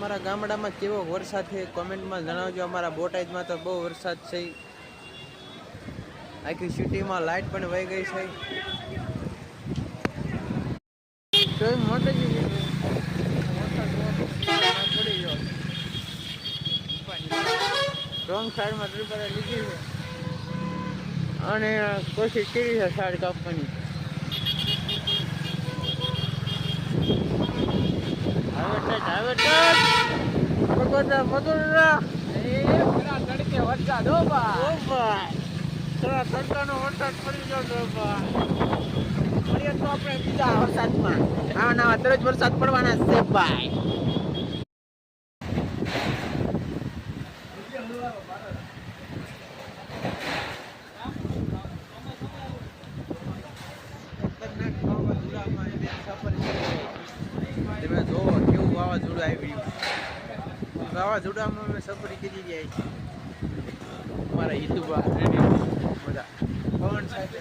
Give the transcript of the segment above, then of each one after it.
અમારા ગામડામાં કેવો વરસાદ છે કોમેન્ટમાં જણાવજો. અમારા બોટાદમાં તો બહુ વરસાદ છે. આખી સિટીમાં લાઇટ પણ વહી ગઈ છે. રોંગ સાઈડમાં ટ્રીપર લીધી છે અને કોશિશ કરી છે સાઈડ કાપવાની. તડકે વરસાદ હો ભાઈ, થોડા તડકાનો વરસાદ પડી ગયો મળીએ તો આપણે બીજા વરસાદમાં. આવા દરરોજ વરસાદ પડવાના છે ભાઈ. તમે જોવો કેવું વાવાઝોડું આવ્યું. વાવાઝોડામાં અમે સફરી કરી ગયા છીએ. મારા હિતુબા બધા પવન સાથે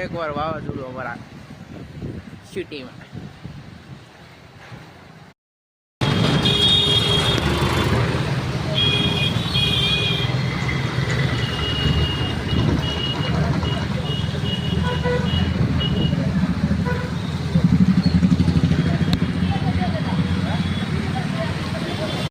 એકવાર વાવાઝોડું અમારા સિટીમાં.